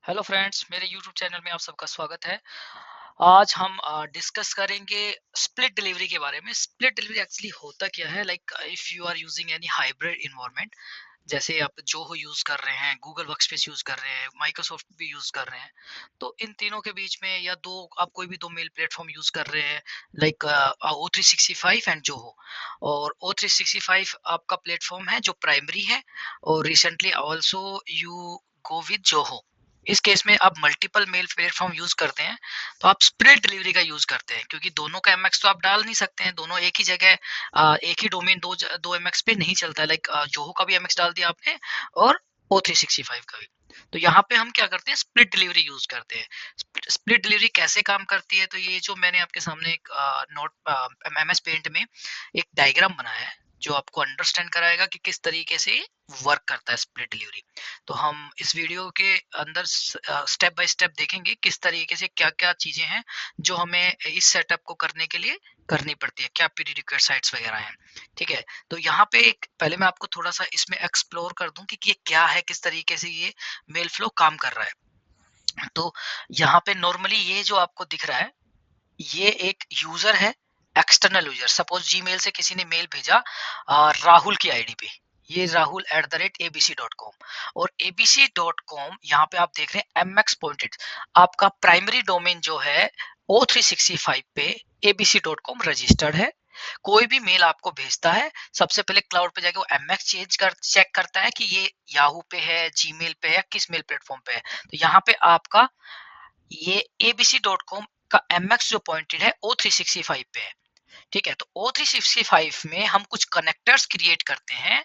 Hello friends, मेरे YouTube channel में आप सबका स्वागत है। आज हम डिस्कस करेंगे स्प्लिट डिलीवरी के बारे में। स्प्लिट डिलीवरी एक्चुअली होता क्या है, like if you are using any hybrid environment, जैसे आप जोहो यूज कर रहे हैं, गूगल वर्कस्पेस यूज कर रहे हैं, माइक्रोसॉफ्ट भी यूज कर रहे हैं, तो इन तीनों के बीच में या दो आप कोई भी दो मेल प्लेटफॉर्म यूज कर रहे हैं, लाइक O365 एंड जोहो। और O365 आपका प्लेटफॉर्म है जो प्राइमरी है, और recently also you go with Zoho. इस केस में आप मल्टीपल मेल प्लेटफॉर्म यूज करते हैं, तो आप स्प्लिट डिलीवरी का यूज करते हैं, क्योंकि दोनों का एमएक्स तो आप डाल नहीं सकते हैं, दोनों एक ही जगह एक ही डोमेन दो एमएक्स पे नहीं चलता है। लाइक जोहो का भी एमएक्स डाल दिया आपने, और O365 का भी। तो यहाँ पे हम क्या करते हैं, स्प्लिट डिलीवरी यूज करते हैं। स्प्लिट डिलीवरी कैसे काम करती है, तो ये जो मैंने आपके सामने एक नोट एमएस पेंट में एक डायग्राम बनाया है, जो आपको अंडरस्टैंड कराएगा कि किस तरीके से वर्क करता है स्प्लिट डिलीवरी। तो हम इस वीडियो के अंदर स्टेप बाय स्टेप देखेंगे किस तरीके से क्या क्या चीजें हैं जो हमें इस सेटअप को करने के लिए करनी पड़ती है, क्या प्री रिक्वायर्ड वेगैरह हैं। ठीक है, तो यहाँ पे एक पहले मैं आपको थोड़ा सा इसमें एक्सप्लोर कर दूं कि ये क्या है, किस तरीके से ये मेल फ्लो काम कर रहा है। तो यहाँ पे नॉर्मली ये जो आपको दिख रहा है, ये एक यूजर है, एक्सटर्नल यूजर। सपोज जीमेल से किसी ने मेल भेजा राहुल की आईडी पे, ये rahul@abc.com, और abc.com यहाँ पे आप देख रहे हैं mx पॉइंटेड। आपका प्राइमरी डोमेन जो है O365 पे abc.com रजिस्टर्ड है। कोई भी मेल आपको भेजता है, सबसे पहले क्लाउड पे जाके वो mx चेक करता है कि ये याहू पे है, जीमेल पे है, किस मेल प्लेटफॉर्म पे है। तो यहाँ पे आपका ये abc.com का mx जो पॉइंटेड है O365 पे है। ठीक है, तो O365 में हम कुछ कनेक्टर्स क्रिएट करते हैं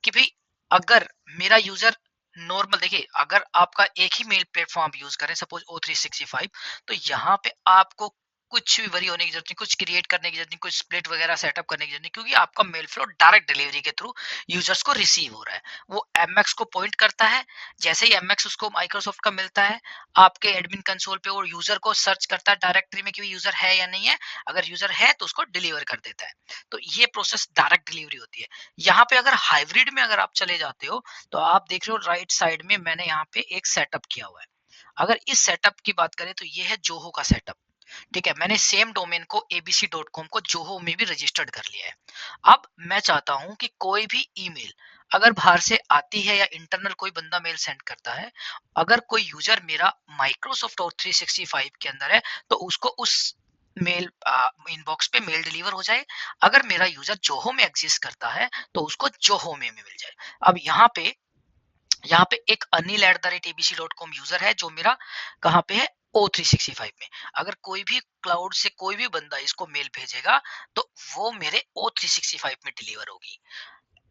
कि भाई अगर मेरा यूजर नॉर्मल, देखिए अगर आपका एक ही मेल प्लेटफॉर्म आप यूज करें, सपोज O365, तो यहाँ पे आपको कुछ भी वरी होने की जरूरत नहीं, कुछ क्रिएट करने की जरूरत नहीं, कुछ स्प्लिट वगैरह सेटअप करने की जरूरत नहीं, क्योंकि आपका मेल फ्लो डायरेक्ट डिलीवरी के थ्रू यूजर्स को रिसीव हो रहा है। वो एमएक्स को पॉइंट करता है, जैसे ही एमएक्स उसको माइक्रोसॉफ्ट का मिलता है, आपके एडमिन कंसोल पे वो यूजर को सर्च करता है डायरेक्टरी में कि यूजर है या नहीं है। अगर यूजर है तो उसको डिलीवर कर देता है। तो ये प्रोसेस डायरेक्ट डिलीवरी होती है। यहाँ पे अगर हाइब्रिड में अगर आप चले जाते हो, तो आप देख रहे हो राइट साइड में मैंने यहाँ पे एक सेटअप किया हुआ है। अगर इस सेटअप की बात करें, तो ये है जोहो का सेटअप। ठीक है, मैंने सेम डोमेन को abc.com को जोहो में भी रजिस्टर्ड कर लिया है। अब मैं चाहता हूं कि कोई भी ईमेल अगर बाहर से आती है या इंटरनल कोई बंदा मेल सेंड करता है, अगर कोई यूजर मेरा माइक्रोसॉफ्ट और 365 के अंदर है, तो उसको उस मेल इनबॉक्स पे मेल डिलीवर हो जाए। अगर मेरा यूजर जोहो में एग्जिस्ट करता है, तो उसको जोहो में मिल जाए। अब यहाँ पे एक anil@abc.com यूजर है, जो मेरा कहाँ पे है, O365 में। अगर कोई भी क्लाउड से कोई भी बंदा इसको मेल भेजेगा, तो वो मेरे O365 में डिलीवर होगी।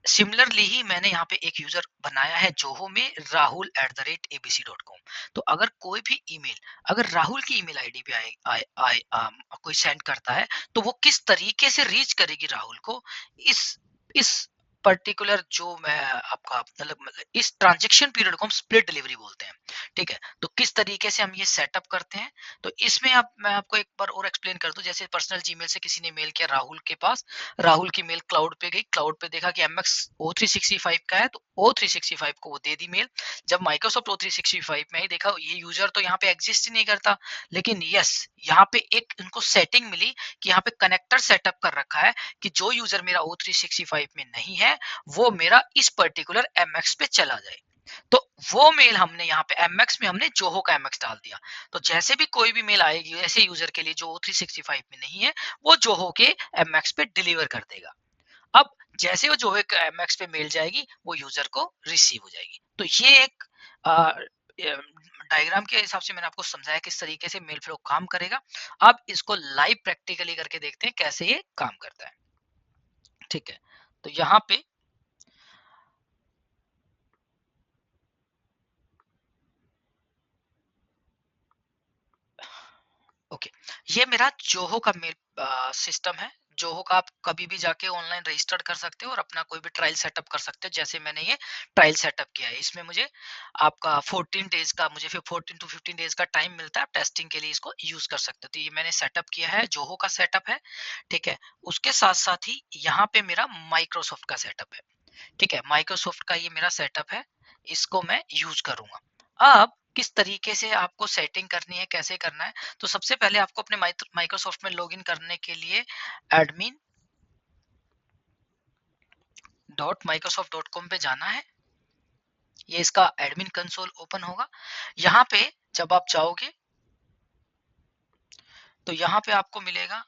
सिमिलरली ही मैंने यहाँ पे एक यूजर बनाया है जोहो में, rahul@abc.com। तो अगर कोई भी ईमेल अगर राहुल की ईमेल आईडी पे कोई सेंड करता है, तो वो किस तरीके से रीच करेगी राहुल को, इस पर्टिकुलर जो मैं आपका मतलब इस ट्रांजेक्शन पीरियड को हम स्प्लिट डिलीवरी बोलते हैं। ठीक है, तो किस तरीके से हम ये सेटअप करते हैं, तो इसमें आप मैं आपको एक बार और एक्सप्लेन कर दूं। जैसे पर्सनल जीमेल से किसी ने मेल किया राहुल के पास, राहुल की मेल क्लाउड पे गई, क्लाउड पे देखा कि mx O365 का है, तो O365 को वो दे दी मेल। जब माइक्रोसॉफ्ट O365 में ही देखा ये यूजर तो यहाँ पे एग्जिस्ट ही नहीं करता, लेकिन यस, यहाँ पे एक इनको सेटिंग मिली कि यहाँ पे कनेक्टर सेटअप कर रखा है कि जो यूजर मेरा O365 में नहीं है, वो मेरा इस पर्टिकुलर mx पे चला जाए। तो वो मेल हमने यहाँ पे mx में हमने जोहो का mx डाल दिया। तो जैसे भी कोई भी मेल आएगी ऐसे यूजर के लिए जो O365 में नहीं है, वो जोहो के mx पे डिलीवर कर देगा। अब जैसे वो जोहो के mx पे मेल जाएगी, वो यूजर को रिसीव हो जाएगी। तो ये एक डायग्राम के हिसाब से मैंने आपको समझाया किस तरीके से मेल फ्लो काम करेगा। अब इसको लाइव प्रैक्टिकली करके देखते हैं कैसे ये काम करता है। ठीक है, तो यहाँ पे ओके, ये मेरा जोहो का मेल सिस्टम है। जोहो का आप कभी भी जाके ऑनलाइन रजिस्टर कर सकते हो और अपना कोई भी ट्रायल सेटअप कर सकते हो, जैसे मैंने ये ट्रायल सेटअप किया है। इसमें मुझे आपका 14 डेज का, मुझे फिर 14 टू 15 डेज का टाइम मिलता है, आप टेस्टिंग के लिए इसको यूज कर सकते हो। तो ये मैंने सेटअप किया है, जोहो का सेटअप है। ठीक है, उसके साथ साथ ही यहाँ पे मेरा माइक्रोसॉफ्ट का सेटअप है। ठीक है, माइक्रोसॉफ्ट का ये मेरा सेटअप है, इसको मैं यूज करूंगा। अब किस तरीके से आपको सेटिंग करनी है, कैसे करना है। तो सबसे पहले आपको अपने माइक्रोसॉफ्ट में लॉगिन करने के लिए admin.microsoft.com पे जाना है। ये इसका एडमिन कंसोल ओपन होगा। यहाँ पे जब आप जाओगे तो यहाँ पे आपको मिलेगा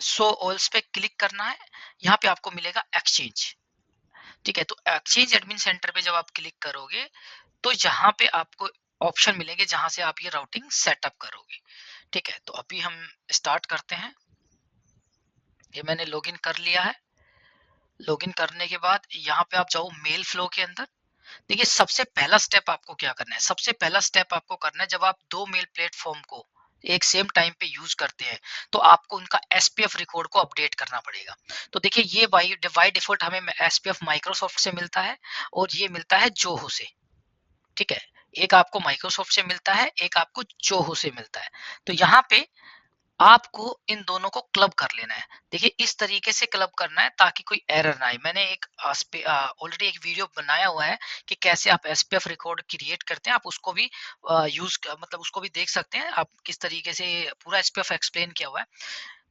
शो ऑल्स पे क्लिक करना है। यहाँ पे आपको मिलेगा एक्सचेंज। ठीक है, तो एक्सचेंज एडमिन सेंटर पे जब आप क्लिक करोगे तो यहाँ पे आपको ऑप्शन मिलेंगे जहां से आप ये राउटिंग सेटअप करोगे। ठीक है, तो अभी हम स्टार्ट करते हैं। ये मैंने लॉगिन कर लिया है। लॉगिन करने के बाद यहाँ पे आप जाओ मेल फ्लो के अंदर। देखिए, सबसे पहला स्टेप आपको क्या करना है, सबसे पहला स्टेप आपको करना है, जब आप दो मेल प्लेटफॉर्म को एक सेम टाइम पे यूज करते हैं तो आपको उनका एसपीएफ रिकॉर्ड को अपडेट करना पड़ेगा। तो देखिए, ये बाय डिफॉल्ट हमें एसपीएफ माइक्रोसॉफ्ट से मिलता है और ये मिलता है जोहो से। ठीक है, एक आपको माइक्रोसॉफ्ट से मिलता है, एक आपको जोहो से मिलता है। तो यहाँ पे आपको इन दोनों को क्लब कर लेना है। देखिए, इस तरीके से क्लब करना है ताकि कोई एरर ना आए। मैंने एक ऑलरेडी एक वीडियो बनाया हुआ है कि कैसे आप एसपीएफ रिकॉर्ड क्रिएट करते हैं। आप उसको भी मतलब उसको भी देख सकते हैं, आप किस तरीके से पूरा एसपीएफ एक्सप्लेन किया हुआ है।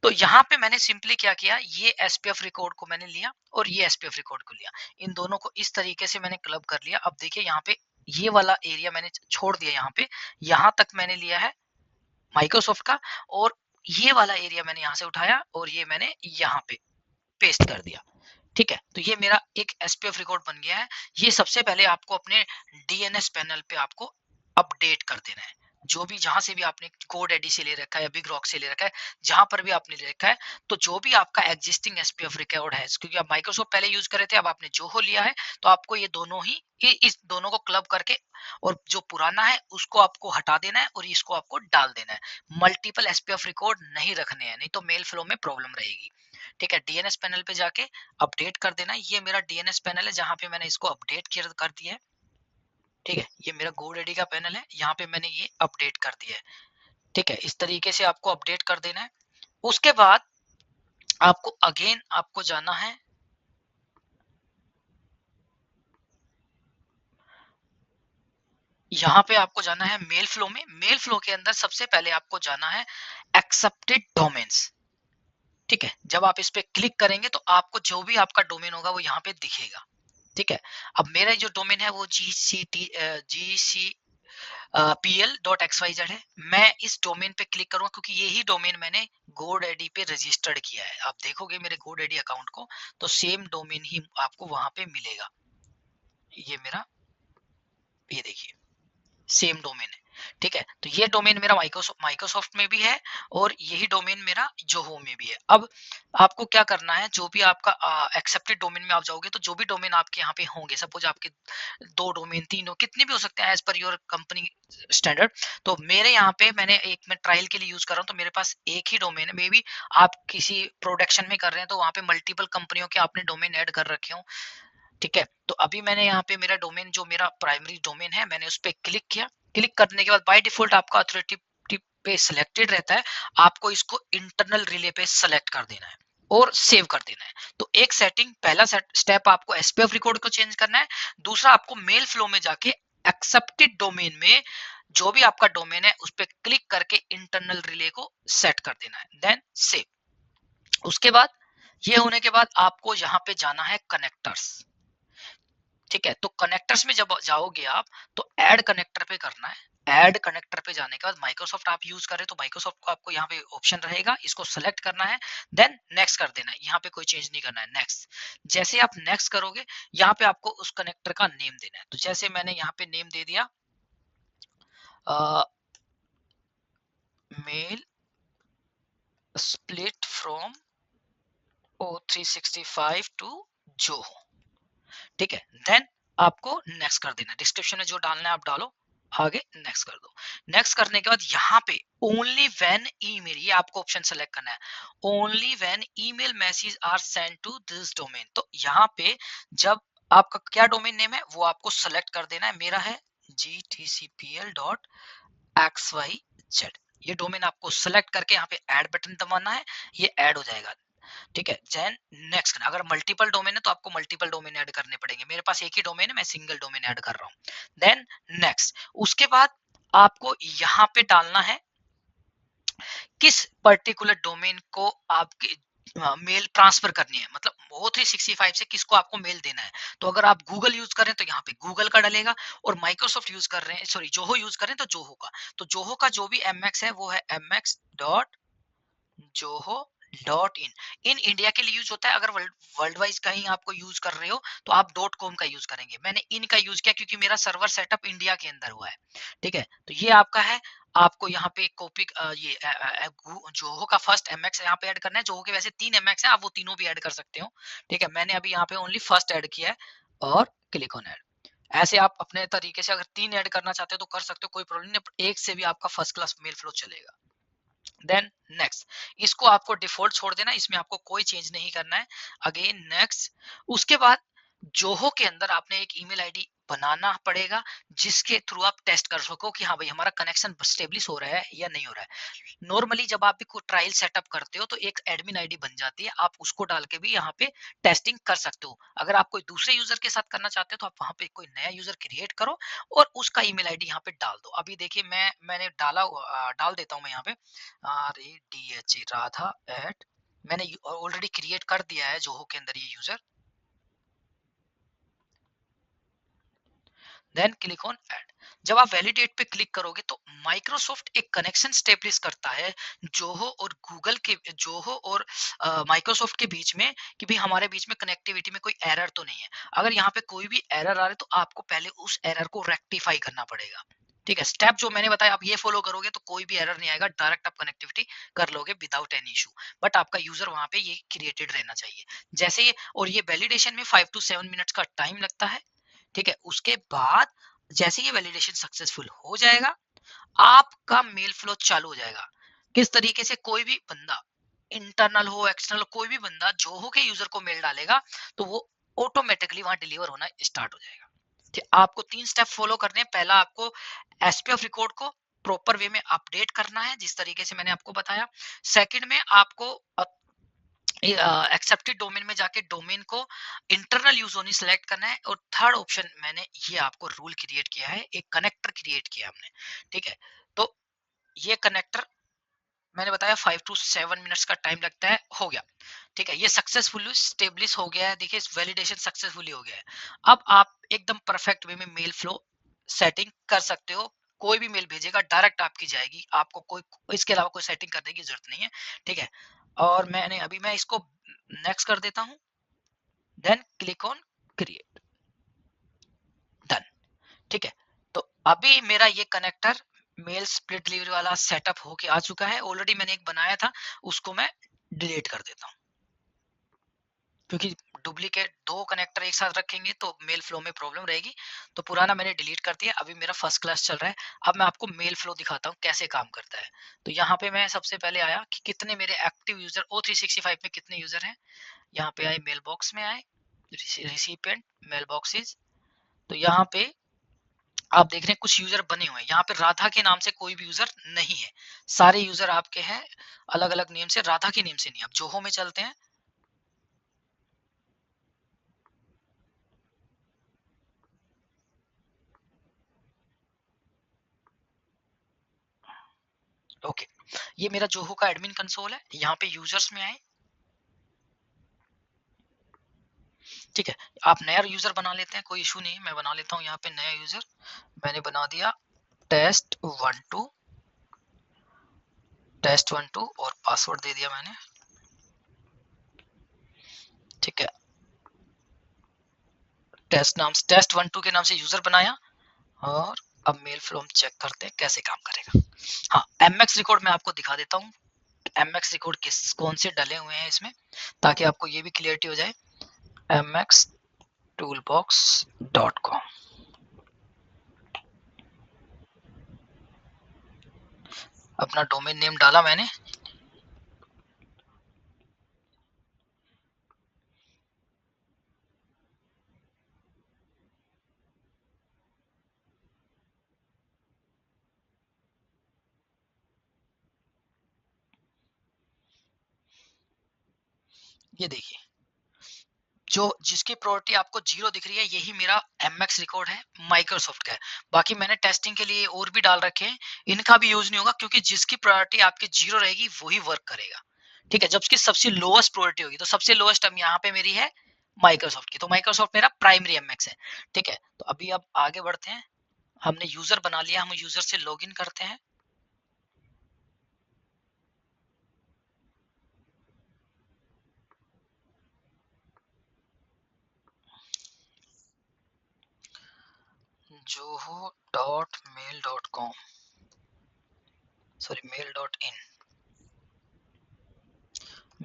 तो यहाँ पे मैंने सिंपली क्या किया, ये एसपीएफ रिकॉर्ड को मैंने लिया और ये एसपीएफ रिकॉर्ड को लिया, इन दोनों को इस तरीके से मैंने क्लब कर लिया। अब देखिए, यहाँ पे ये वाला एरिया मैंने छोड़ दिया। यहाँ पे यहाँ तक मैंने लिया है माइक्रोसॉफ्ट का, और ये वाला एरिया मैंने यहाँ से उठाया और ये मैंने यहाँ पे पेस्ट कर दिया। ठीक है, तो ये मेरा एक एसपीएफ रिकॉर्ड बन गया है। ये सबसे पहले आपको अपने डीएनएस पैनल पे आपको अपडेट कर देना है। जो भी जहां से भी आपने कोड एडी से ले रखा है या बिग रॉक से ले रखा है, जहां पर भी आपने ले रखा है, तो जो भी आपका एग्जिस्टिंग एसपीएफ रिकॉर्ड है, क्योंकि आप माइक्रोसॉफ्ट पहले यूज कर रहे थे, अब आपने जोहो लिया है, तो आपको ये दोनों ही इस दोनों को क्लब करके और जो पुराना है उसको आपको हटा देना है और इसको आपको डाल देना है। मल्टीपल एसपीएफ रिकॉर्ड नहीं रखने हैं, नहीं तो मेल फ्लो में प्रॉब्लम रहेगी। ठीक है, डीएनएस पैनल पे जाके अपडेट कर देना है। ये मेरा डीएनएस पैनल है जहां पे मैंने इसको अपडेट कर दिया है। ठीक है, ये मेरा GoDaddy का पैनल है, यहाँ पे मैंने ये अपडेट कर दिया है। ठीक है, इस तरीके से आपको अपडेट कर देना है। उसके बाद आपको अगेन आपको जाना है यहाँ पे, आपको जाना है मेल फ्लो में। मेल फ्लो के अंदर सबसे पहले आपको जाना है एक्सेप्टेड डोमेन्स। ठीक है, जब आप इस पे क्लिक करेंगे तो आपको जो भी आपका डोमेन होगा वो यहाँ पे दिखेगा। ठीक है, अब मेरा जो डोमेन है वो gcpl.xyz है। मैं इस डोमेन पे क्लिक करूंगा क्योंकि यही डोमेन मैंने GoDaddy पे रजिस्टर्ड किया है। आप देखोगे मेरे GoDaddy अकाउंट को तो सेम डोमेन ही आपको वहां पे मिलेगा। ये मेरा, ये देखिए, सेम डोमेन है। ठीक है, तो ये डोमेन मेरा माइक्रोसॉफ्ट में भी है और यही डोमेन मेरा जोहो में भी है। अब आपको क्या करना है, जो भी आपका एक्सेप्टेड डोमेन में आप जाओगे तो जो भी डोमेन आपके यहाँ पे होंगे, सपोज आपके दो डोमेन, तीन हो, कितने भी हो सकते हैं as per your company standard. तो मेरे यहाँ पे मैं ट्रायल के लिए यूज कर रहा हूँ, तो मेरे पास एक ही डोमेन है। मे बी आप किसी प्रोडक्शन में कर रहे हैं तो वहाँ पे मल्टीपल कंपनियों के आपने डोमेन ऐड कर रखे हो। ठीक है, तो अभी मैंने यहाँ पे मेरा डोमेन, जो मेरा प्राइमरी डोमेन है, मैंने उस पर क्लिक किया। क्लिक करने के बाद बाय डिफॉल्ट आपका अथॉरिटी पे सिलेक्टेड रहता है, आपको इसको इंटरनल रिले पे सेलेक्ट कर देना है और सेव कर देना है। तो एक सेटिंग, पहला स्टेप आपको एसपीएफ रिकॉर्ड को चेंज करना है। दूसरा, आपको मेल फ्लो में जाके एक्सेप्टेड डोमेन में जो भी आपका डोमेन है उस पर क्लिक करके इंटरनल रिले को सेट कर देना है, देन सेव। उसके बाद ये होने के बाद आपको यहाँ पे जाना है कनेक्टर्स। ठीक है, तो कनेक्टर्स में जब जाओगे आप तो ऐड कनेक्टर पे करना है। ऐड कनेक्टर पे जाने के बाद माइक्रोसॉफ्ट आप यूज करें तो माइक्रोसॉफ्ट को आपको यहाँ पे ऑप्शन रहेगा, इसको सेलेक्ट करना है, देन नेक्स्ट कर देना है। यहाँ पे कोई चेंज नहीं करना है, नेक्स्ट। जैसे आप नेक्स्ट करोगे, यहाँ पे आपको उस कनेक्टर का नेम देना है। तो जैसे मैंने यहाँ पे नेम दे दिया mail split from O365 to Zoho. ठीक है, देन आपको नेक्स्ट कर देना। डिस्क्रिप्शन में जो डालना है आप डालो, आगे नेक्स्ट कर दो। नेक्स्ट करने के बाद यहाँ पे ओनली व्हेन ईमेल, ये आपको ऑप्शन सेलेक्ट करना है, only when email message are send to this domain. तो यहाँ पे जब आपका क्या डोमेन नेम है वो आपको सेलेक्ट कर देना है। मेरा है gtcpl.xyz। ये डोमेन आपको सेलेक्ट करके यहाँ पे ऐड बटन दबाना है, ये ऐड हो जाएगा। ठीक है। देन नेक्स्ट, अगर मल्टीपल डोमेन है तो आपको मल्टीपल डोमेन ऐड करने पड़ेंगे। मेरे पास एक ही डोमेन है, मैं सिंगल डोमेन ऐड कर रहा हूँ। देन नेक्स्ट, उसके बाद आपको यहाँ पे डालना है किस पर्टिकुलर डोमेन को आपके मेल ट्रांसफर करनी है, मतलब O365 से किसको आपको मेल देना है। तो अगर आप गूगल यूज कर रहे हैं तो यहाँ पे गूगल का डलेगा, और माइक्रोसॉफ्ट यूज कर रहे हैं, सॉरी जोहो यूज कर रहे हैं तो जोहो का। तो जोहो का जो भी mx है वो है mx.joho.in। इन इंडिया के लिए यूज होता है। अगर वर्ल्ड वाइज कहीं आपको यूज कर रहे हो तो आप .com का यूज करेंगे। मैंने इन का यूज किया क्योंकि मेरा सर्वर सेटअप इंडिया के अंदर हुआ है। ठीक है, तो ये आपका है। आपको यहाँ पे कॉपी ये जोहो का फर्स्ट mx यहाँ पे ऐड करना है। जोहो के वैसे 3 mx है, आप वो तीनों भी ऐड कर सकते हो। ठीक है, मैंने अभी यहाँ पे ओनली फर्स्ट ऐड किया है और क्लिक ऑन ऐड। ऐसे आप अपने तरीके से अगर 3 ऐड करना चाहते हो तो कर सकते हो, कोई प्रॉब्लम नहीं। एक से भी आपका फर्स्ट क्लास मेल फ्लो चलेगा। देन नेक्स्ट, इसको आपको डिफॉल्ट छोड़ देना, इसमें आपको कोई चेंज नहीं करना है। अगेन नेक्स्ट, उसके बाद जोहो के अंदर आपने एक ईमेल आईडी बनाना पड़ेगा जिसके थ्रू आप टेस्ट कर सको कि हाँ भाई हमारा कनेक्शन स्टेब्लिश हो रहा है या नहीं हो रहा है। नॉर्मली जब आप कोई ट्रायल सेटअप करते हो तो एक एडमिन आईडी बन जाती है, आप उसको डाल के भी यहाँ पे टेस्टिंग कर सकते हो। अगर आप कोई दूसरे यूजर के साथ करना चाहते हो तो आप वहां पे कोई नया यूजर क्रिएट करो और उसका ईमेल आईडी यहाँ पे डाल दो। अभी देखिए मैंने डाल देता हूँ मैं यहाँ पे RADHA राधा एट, मैंने ऑलरेडी क्रिएट कर दिया है जोहो के अंदर ये user. Then click on add. जब आप वैलिडेट पे क्लिक करोगे तो माइक्रोसॉफ्ट एक कनेक्शन स्टेब्लिश करता है जोहो और गूगल के, जोहो और माइक्रोसॉफ्ट के बीच में, कि भाई हमारे बीच में कनेक्टिविटी में कोई एरर तो नहीं है। अगर यहाँ पे कोई भी एरर आ रहा है तो आपको पहले उस एरर को रेक्टिफाई करना पड़ेगा। ठीक है, स्टेप जो मैंने बताया आप ये फॉलो करोगे तो कोई भी एरर नहीं आएगा, डायरेक्ट आप कनेक्टिविटी कर लोगे विदाउट एनी इशू। बट आपका यूजर वहां पे ये क्रिएटेड रहना चाहिए जैसे ये। और ये वैलिडेशन में 5 to 7 मिनट्स का टाइम लगता है। ठीक है, उसके बाद जैसे ये वैलिडेशन सक्सेसफुल हो जाएगा आपका मेल फ्लो चालू हो जाएगा। किस तरीके से, कोई भी बंदा इंटरनल हो एक्सटर्नल, कोई भी बंदा जो हो के यूजर को मेल डालेगा तो वो ऑटोमेटिकली वहां डिलीवर होना स्टार्ट हो जाएगा। ठीक, आपको 3 स्टेप फॉलो करने हैं। पहला, आपको एसपीएफ रिकॉर्ड को प्रॉपर वे में अपडेट करना है जिस तरीके से मैंने आपको बताया। सेकंड में आपको एक्सेप्टेड डोमेन में जाके डोमेन को इंटरनल यूज ओनली सेलेक्ट करना है। और थर्ड ऑप्शन मैंने ये आपको रूल क्रिएट किया है, एक कनेक्टर क्रिएट किया हमने। ठीक है, तो ये कनेक्टर मैंने बताया 5 to 7 मिनट्स का टाइम लगता है, हो गया। ठीक है, ये सक्सेसफुली स्टेब्लिश हो गया है। देखिए वैलिडेशन सक्सेसफुली हो गया है। अब आप एकदम परफेक्ट वे में मेल फ्लो सेटिंग कर सकते हो। कोई भी मेल भेजेगा डायरेक्ट आपकी जाएगी, आपको कोई इसके अलावा कोई सेटिंग करने की जरूरत नहीं है। ठीक है, और मैं इसको नेक्स्ट कर देता हूं। Then click on create, done. ठीक है, तो अभी मेरा ये कनेक्टर मेल स्प्लिट डिलीवरी वाला सेटअप होके आ चुका है। ऑलरेडी मैंने एक बनाया था, उसको मैं डिलीट कर देता हूँ क्योंकि डुप्लीकेट 2 कनेक्टर एक साथ रखेंगे तो मेल फ्लो में प्रॉब्लम रहेगी। तो पुराना मैंने डिलीट कर दिया, अभी मेरा फर्स्ट क्लास चल रहा है। अब मैं आपको मेल फ्लो दिखाता हूँ कैसे काम करता है। तो यहाँ पे मैं सबसे पहले आया कि कितने मेरे एक्टिव यूजर O365 में कितने यूजर हैं। यहाँ पे आए, मेल बॉक्स में आए, रिसिपिएंट मेल बॉक्सेस। तो यहाँ पे आप देख रहे हैं कुछ यूजर बने हुए हैं। यहाँ पे राधा के नाम से कोई भी यूजर नहीं है, सारे यूजर आपके हैं अलग अलग नेम से, राधा के नेम से नहीं। अब जोहो में चलते हैं। ओके, ये मेरा जोहो का एडमिन कंसोल है। यहाँ पे यूजर्स में आए। ठीक है, आप नया यूजर बना लेते हैं, कोई इशू नहीं है। मैं बना लेता हूँ यहाँ पे नया यूजर। मैंने बना दिया टेस्ट 1 2 और पासवर्ड दे दिया मैंने। ठीक है, टेस्ट 1 2 के नाम से यूजर बनाया। और अब मेल फ्लो हम चेक करते हैं कैसे काम करेगा। हाँ, एमएक्स रिकॉर्ड मैं आपको दिखा देता हूँ। एमएक्स रिकॉर्ड कौन से डले हुए हैं इसमें, ताकि आपको ये भी क्लियरिटी हो जाए। mxtoolbox.com, अपना डोमेन नेम डाला मैंने। ये देखिए, जो जिसकी प्रायोरिटी आपको 0 दिख रही है, यही मेरा एमएक्स रिकॉर्ड है, माइक्रोसॉफ्ट का है। बाकी मैंने टेस्टिंग के लिए और भी डाल रखे हैं, इनका भी यूज नहीं होगा क्योंकि जिसकी प्रायोरिटी आपकी 0 रहेगी वही वर्क करेगा। ठीक है, जबकि सबसे लोएस्ट प्रायोरिटी होगी, तो सबसे लोएस्ट अब यहाँ पे मेरी है माइक्रोसॉफ्ट की, तो माइक्रोसॉफ्ट मेरा प्राइमरी एमएक्स है। ठीक है, तो अभी अब आगे बढ़ते हैं। हमने यूजर बना लिया, हम यूजर से लॉगिन करते हैं। joho.mail.com, sorry mail.in,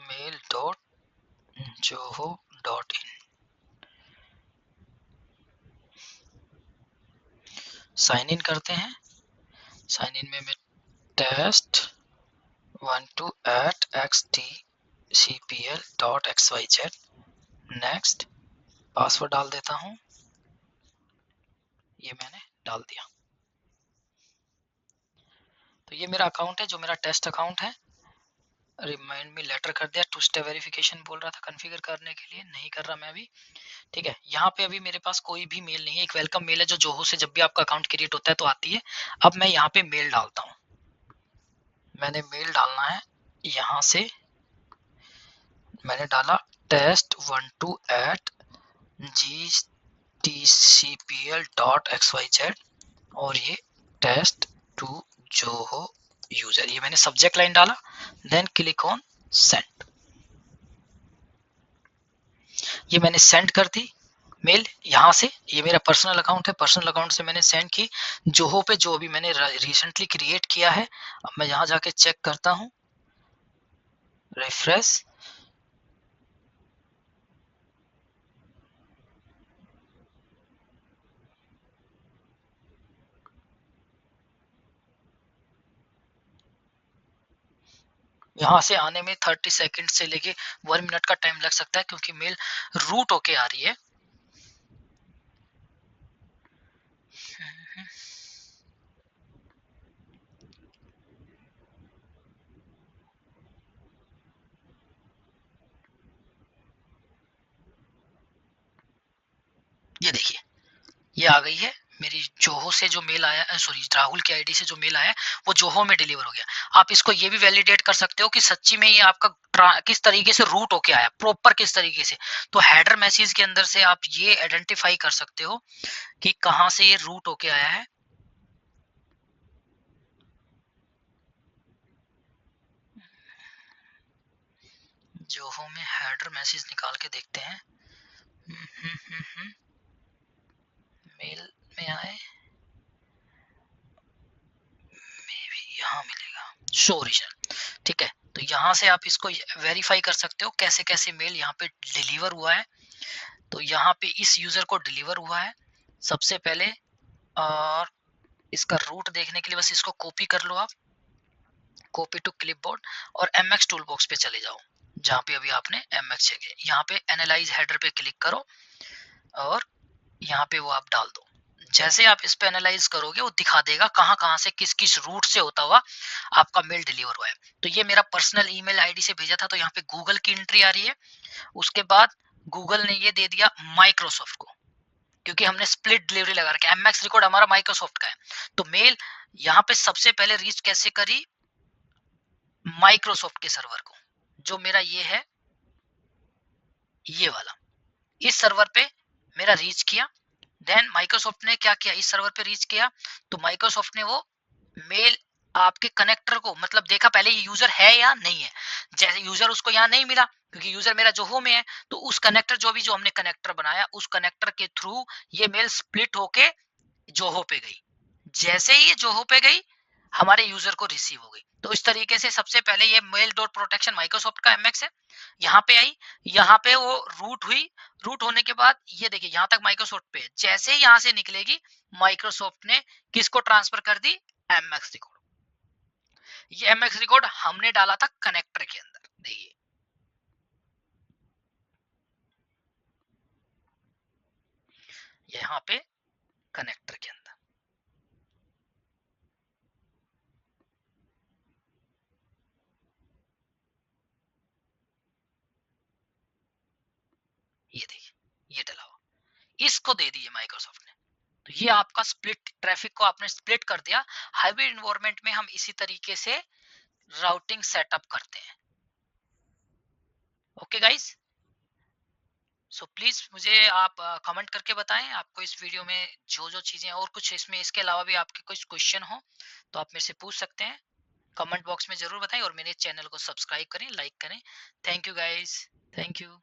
mail.joho.in, sign in करते हैं। साइन इन में मैं test12@xtcpl.xyz, नेक्स्ट, पासवर्ड डाल देता हूँ। ये मैंने डाल दिया। तो ये मेरा अकाउंट है, जो मेरा टेस्ट अकाउंट है। रिमाइंड मी लेटर कर दिया, 2 स्टेप वेरिफिकेशन बोल रहा था कॉन्फ़िगर करने के लिए, नहीं कर रहा मैं अभी। ठीक है, यहाँ पे अभी मेरे पास कोई भी मेल नहीं है, एक वेलकम मेल है जो जोहो से जब भी आपका अकाउंट क्रिएट होता है तो आती है। अब मैं यहाँ पे मेल डालता हूँ। मैंने मेल डालना है, यहाँ से मैंने डाला test12@gtcpl.xyz और ये टेस्ट टू जोहो यूजर, ये मैंने सब्जेक्ट लाइन डाला। देन क्लिक ऑन सेंड, ये मैंने सेंड कर दी मेल यहाँ से। ये मेरा पर्सनल अकाउंट है, पर्सनल अकाउंट से मैंने सेंड की जोहो पे, जो अभी मैंने रिसेंटली क्रिएट किया है। अब मैं यहाँ जाके चेक करता हूँ, रिफ्रेश। यहाँ से आने में 30 सेकंड से लेके 1 मिनट का टाइम लग सकता है क्योंकि मेल रूट होके आ रही है। ये देखिए, ये आ गई है मेरी जोहो से जो मेल आया, सॉरी राहुल की आईडी से जो मेल आया वो जोहो में डिलीवर हो गया। आप इसको ये भी वैलिडेट कर सकते हो कि सच्ची में ये आपका किस तरीके से रूट होके आया, प्रॉपर किस तरीके से। तो हेडर मैसेज के अंदर से आप ये आइडेंटिफाई कर सकते हो कि कहाँ से ये रूट होके आया है। जोहो में हेडर मैसेज निकाल के देखते हैं। मेल में आए, यहाँ मिलेगा शो रीजन। ठीक है, तो यहाँ से आप इसको वेरीफाई कर सकते हो कैसे कैसे मेल यहाँ पे डिलीवर हुआ है। तो यहाँ पे इस यूजर को डिलीवर हुआ है सबसे पहले, और इसका रूट देखने के लिए बस इसको कॉपी कर लो आप, कॉपी टू क्लिपबोर्ड, और एमएक्स टूल बॉक्स पे चले जाओ जहाँ पे अभी आपने एमएक्स जगह, यहाँ पे एनालाइज हेडर पे क्लिक करो और यहाँ पे वो आप डाल दो। जैसे आप इस पे एनालाइज करोगे वो दिखा देगा कहाँ कहाँ से किस किस रूट से होता हुआ आपका मेल डिलीवर हुआ है। तो ये मेरा पर्सनल ईमेल आईडी से भेजा था, तो यहाँ पे गूगल की एंट्री आ रही है। उसके बाद गूगल ने ये दे दिया माइक्रोसॉफ्ट को, क्योंकि हमने स्प्लिट डिलीवरी लगा रखा है, एमएक्स रिकॉर्ड हमारा माइक्रोसॉफ्ट का है। तो मेल यहाँ पे सबसे पहले रीच कैसे करी, माइक्रोसॉफ्ट के सर्वर को, जो मेरा ये है, ये वाला, इस सर्वर पे मेरा रीच किया। देन माइक्रोसॉफ्ट ने क्या किया, इस सर्वर पे रीच किया तो माइक्रोसॉफ्ट ने वो मेल आपके कनेक्टर को मतलब देखा पहले ये यूजर है या नहीं है। जैसे यूजर उसको यहाँ नहीं मिला क्योंकि यूजर मेरा जोहो में है, तो उस कनेक्टर जो हमने कनेक्टर बनाया उस कनेक्टर के थ्रू ये मेल स्प्लिट होके जोहो पे गई। जैसे ही ये जोहो पे गई हमारे यूजर को रिसीव हो गई। तो इस तरीके से सबसे पहले ये मेल डॉट प्रोटेक्शन माइक्रोसॉफ्ट का एमएक्स है, यहाँ पे आई, यहाँ पे वो रूट हुई। रूट होने के बाद ये देखिए यहाँ तक माइक्रोसॉफ्ट पे है। जैसे ही यहाँ से निकलेगी माइक्रोसॉफ्ट ने किसको ट्रांसफर कर दी, एमएक्स रिकॉर्ड। ये एमएक्स रिकॉर्ड हमने डाला था कनेक्टर के अंदर, देखिए यहाँ पे कनेक्टर के अंदर। किसको दे दी है माइक्रोसॉफ्ट ने। तो ये आपका स्प्लिट ट्रैफिक को आपने स्प्लिट कर दिया। हाइब्रिड इन्वायरमेंट में हम इसी तरीके से राउटिंग सेटअप करते हैं। ओके गाइस, सो प्लीज मुझे आप कमेंट करके बताएं आपको इस वीडियो में जो जो चीजें और कुछ इसमें इसके अलावा भी आपके कुछ क्वेश्चन हो तो आप मेरे से पूछ सकते हैं। कमेंट बॉक्स में जरूर बताएं और मेरे चैनल को सब्सक्राइब करें, लाइक करें। Thank you guys, thank you.